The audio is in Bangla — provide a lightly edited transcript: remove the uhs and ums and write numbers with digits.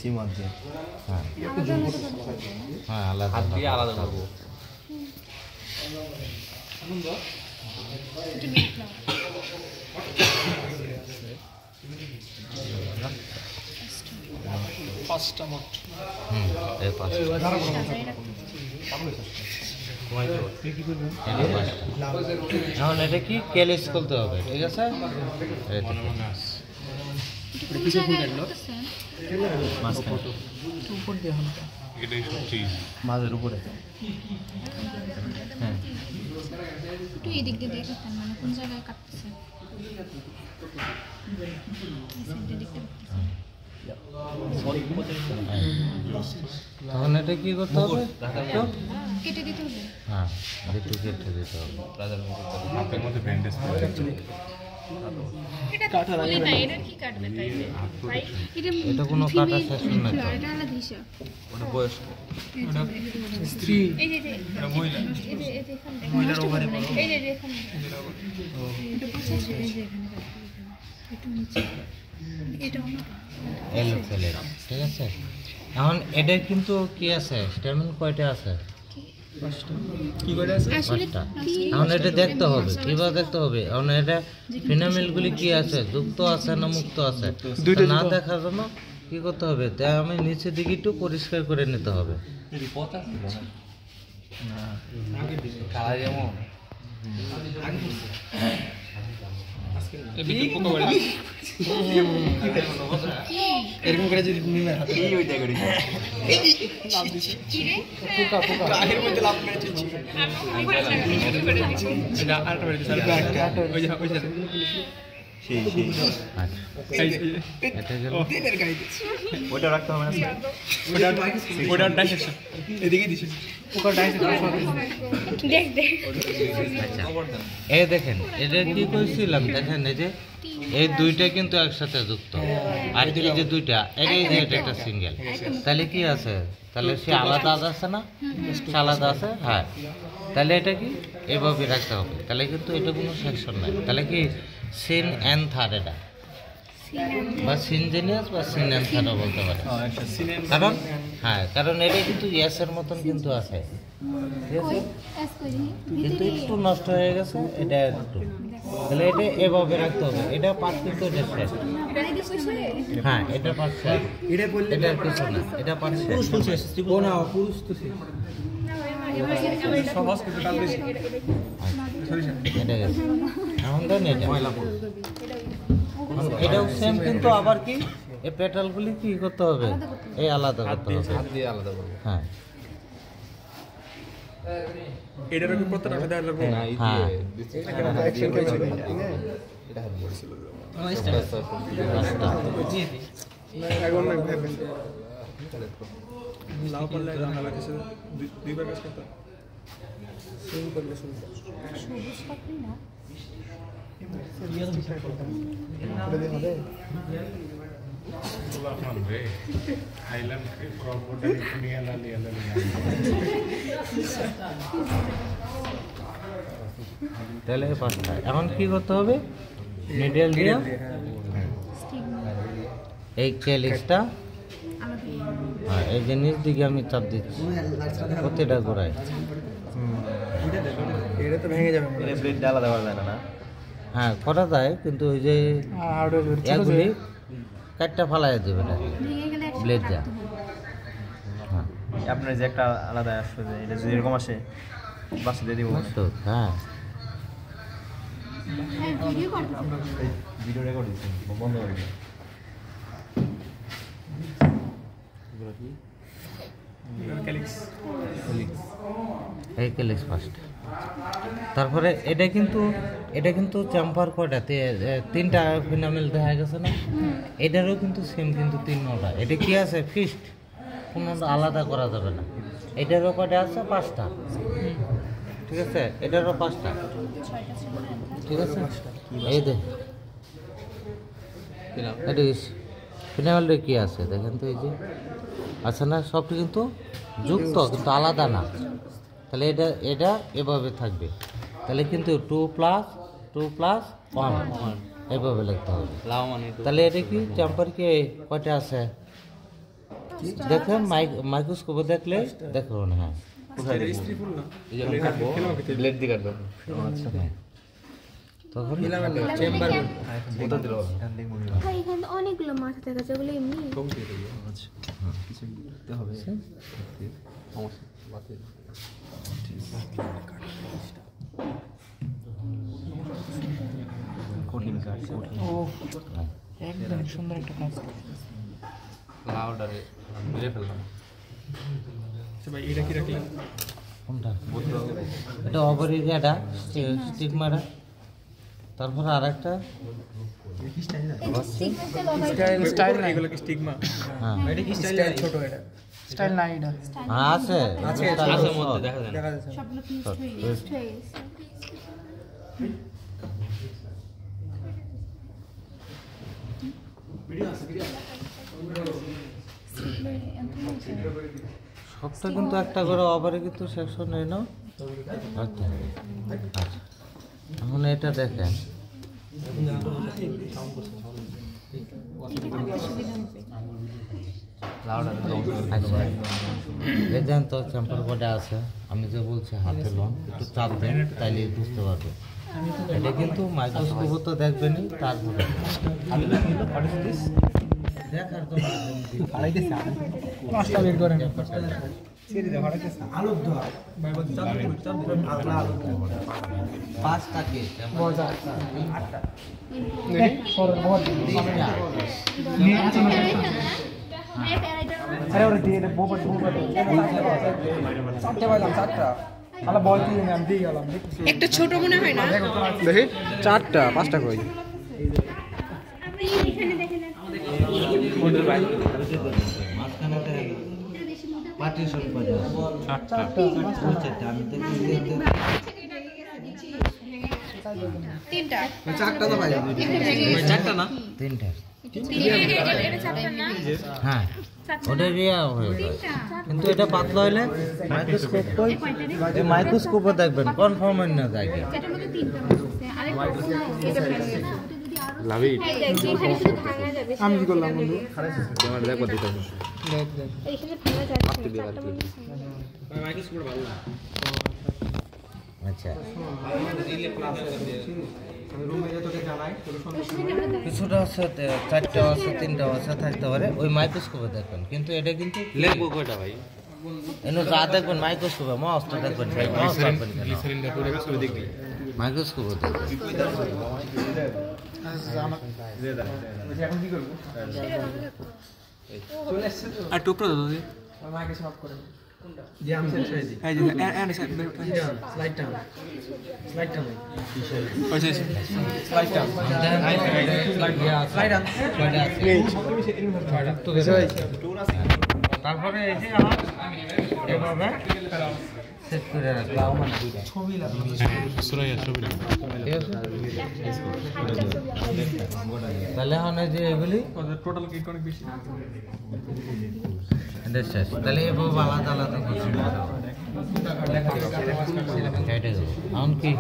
সিম আছে। হ্যাঁ হ্যাঁ, আলাদা হাত দিয়ে আলাদা করবো। পাঁচটা মোট। এই পাঁচটা। এখন এটা কি কেলিস করতে হবে, ঠিক আছে? মাঝের উপরে হ্যাঁ, একটু এই দিক দিয়ে দেখতেন মানে কোন জায়গায় কাটতেছে তখন এটা কি করতে হবে? কেটে দিতে হবে। হ্যাঁ, একটু কেটে দিতে হবে। হাতের মধ্যে ব্যান্ডেজ করে এটা কাটা লাগে না, এটা কি কাটবে তাইলে ভাই? এটা কোনো কাটা সেকশন না তো। এটা আলাদা হিসাব। ওটা বয়স ওটা স্ত্রী, এই যে এটা মহিলা, এই যে এখানে মহিলার ওভারে এই যে এখানে এটা পাশে এই যে এখানে একটু নিচে এটা এলো ফেলে, ঠিক আছে? এখন এটা কিন্তু কি আছে, স্টেমিন কয়টা আছে? কি করে আছে? আসলে পাঁচটা। এখন এটা দেখতে হবে, কিভাবে দেখতে হবে? এখন এটা ফিনামিলগুলি কি আছে, যুক্ত আছে না মুক্ত আছে, দুইটা না যুক্ত। দেখার জন্য কি করতে হবে? তাই আমি নিচের দিকে একটু পরিষ্কার করে নিতে হবে। কালার যেমন এদিকে পোকা বাড়ি এরকম করে যদি নিমে হাতে এই ওইটা করি লাভ দিছে, পোকা পোকা গায়ের মধ্যে লাভ মেরেছে। এটা আরেকটা বাড়ি দিছে, ওই যে ওই যে সেই আচ্ছা, এই এটা গেল। দিনের গায়ে দিছে, ওইটা রাখতে হবে না ওটা ডাইসেকশন এদিকে দিছে, পোকা ডাইসেকশন দেখ দেখ আচ্ছা, এই দেখেন এটা কি কইছিলাম, দেখেন এই যে এই দুইটা কিন্তু একসাথে যুক্ত, আর এই যে দুইটা এই যে এটা একটা সিঙ্গেল, তাহলে কি আছে? তাহলে সে আলাদা আছে না? সে আলাদা আছে, হ্যাঁ। তাহলে এটা কি এভাবে রাখতে হবে, তাহলে কিন্তু এটা কোনো সেকশন নাই। তাহলে কি সিন অ্যান্থার, এটা বা সিনজেনিয়াস বা সিন অ্যান্থারও বলতে পারে। কারণ হ্যাঁ, কারণ এটা কিন্তু ইয়েসের মতন কিন্তু আছে, ঠিক আছে? এস করি কিন্তু একটু নষ্ট হয়ে গেছে এটা একটু, তাহলে এটা এভাবে রাখতে হবে। এটা পার্ট কিন্তু এটা শেষ, এটা দিছ হ্যাঁ এটা পার্ট শেষ, এটা বললে এটা কিছু না, এটা পার্ট শেষ। ও না পুরুষ তো সে সহজ কিন্তু ডাল বেশি এটা গেছে। এখন দেন এটা এটাও সেম, কিন্তু আবার কি এই পেটালগুলি কি করতে হবে? এই আলাদা করতে হবে, হাত দিয়ে আলাদা করবো। হ্যাঁ এটার কি প্রত্যেকটা আলাদা আলাদা করব না এই হ্যাঁ। দিয়ে এটা হাত বলছিল এখন না ভাবেন লাভ করলে জানা লাগছে দুইবার কাজ করতে শুরু করলে শুরু সবুজ পাখি না তাহলে এই পাঁচটা এখন কি করতে হবে? মিডিয়াল দিয়ে এই কেলিক্সটা, হ্যাঁ এই যে নিচ দিকে আমি চাপ দিচ্ছি প্রতিটা গোড়ায়। এটা তো ভেঙে যাবে এটা ব্লেড আলাদা করা যায় না? হ্যাঁ করা যায়, কিন্তু ওই যে এগুলি কাটটা ফালাই দেবে না ভেঙে গেলে ব্লেড যা। হ্যাঁ আপনার যে একটা আলাদা আসবে, এটা যেরকম আসে বাসে দিয়ে দিব। তো হ্যাঁ হ্যাঁ ভিডিও করতে ভিডিও রেকর্ড দিচ্ছি, বন্ধ করে দিই। ক্যালিক্স এই কেলিক্স ফার্স্ট। তারপরে এটা কিন্তু চাম্পার কয়টা তিনটা ফিনামেল দেখা গেছে না? এটারও কিন্তু সেম, কিন্তু 3-9টা। এটা কি আছে ফিক্সড, কোনো আলাদা করা যাবে না। এটারও কয়টা আছে? 5টা, ঠিক আছে? এটারও 5টা, ঠিক আছে? এই দেখ এটা ফিনামেলটা কি আছে দেখেন তো, এই যে আছে না, সবটি কিন্তু যুক্ত কিন্তু আলাদা না। তাহলে এটা এভাবে থাকবে, তাহলে কিন্তু 2+2+1 এভাবে লিখতে হবে। তাহলে এটা কি চাম্পার কি কয়টা আছে? দেখো মাইক্রোস্কোপে দেখলে দেখো না। হ্যাঁ কোথায় দেখবো? স্ত্রী ফুল না ব্লেড দিয়ে কাটবো। হ্যাঁ। তখন চেম্বার কোথা দিল? এখান থেকে মুভি ভাই এখানে অনেকগুলো মাছ দেখা যাচ্ছে ওগুলো এমনি আচ্ছা কিছু দিতে হবে। সমস্যা বাতিল। কঠিন কাজ, কঠিন। একদম সুন্দর একটা কাজ। লাউডারে মেরে ফেললাম। আচ্ছা ভাই এটা কি রাখলাম? কোনটা? এটা অপরিগাটা স্টিগমাটা। তারপর আরেকটা স্টাইল নাই, এগুলো কি স্টিগমা? হ্যাঁ এটা কি স্টাইল ছোট এটা? স্টাইল নাই এটা। হ্যাঁ, আছে আছে মধ্যে দেখা যায় না। দেখা যাচ্ছে সবগুলো পিস হয়ে Twist হয়ে গেছে। সবটা কিন্তু একটা করে অবারে কিন্তু সেকশন নেই না। আচ্ছা এখন এটা দেখেন, আচ্ছা এই দেন তো চ্যাম্পার বোর্ডে আছে। আমি যে বলছি হাতে লোন একটু চাপ দেন তাইলে বুঝতে পারবে। এটা কিন্তু মাইক্রোস্কোপ তো দেখবেনই, তারপরে দেখার জন্য পাঁচটা বের করেন। পাঁচটাকে মজা। আরে ওরে দিয়ে দে, বোপট বোপট। চারটে পাইলাম, চারটা। আলা বল দিয়ে আমি দিয়ে গেলাম। একটা ছোট মনে হয় না দেখি 4টা 5টা কই? আপনি এখানে দেখেন পার্টিশন করে চারটা আমি তিনটা চারটা তো ভাই চারটা না? তিনটা। এটা চাপটা না হ্যাঁ ওটা রিয়া হয়ে যায়, কিন্তু এটা পাতলা হলে মাইক্রোস্কোপ কই মাইক্রোস্কোপে দেখবেন কনফার্ম না যায়। এটার মধ্যে তিনটা মাছ আছে আরেকটা এটা ভেঙে গেছে লাভি এখানে শুধু ভাঙা যাবে আমি কি করলাম বন্ধু? ক্যামেরা দেখো দিতে দেখ দেখ। এখানে ভাঙা যাচ্ছে চারটা মাছ ভাই মাইক্রোস্কোপ ভালো না। আচ্ছা আমি রুমে যা তোকে জানাই তোর কিছুটা আছে, চারটা আছে, তিনটা আছে থাকতে পারে, ওই মাইক্রোস্কোপে দেখবেন। কিন্তু এটা কিন্তু লেখবো কয়টা ভাই? এনে যা দেখবেন মাইক্রোস্কোপে মাউসটা দেখবেন, মাউস দেখবেন কেন সিলিন্ডার পুরো করে দেখবি। মাইক্রোস্কোপে দেখবেন। এখন কি করব? আর টুকরো দাও দিদি। আমার মাকে সব করে যে আমি শেষ হয়ে এই যে এন্ড স্লাইডটা স্লাইডটা ওই যে স্লাইডটা স্লাইড তারপরে এই যে আমার এভাবে সেট করে রাখলাম ছবি লাগবে। তাহলে এখন এই যে এগুলি টোটাল কিট অনেক বেশি। এটা শেষ। তাহলে এভাবে আলাদা আলাদা করছি এখন কি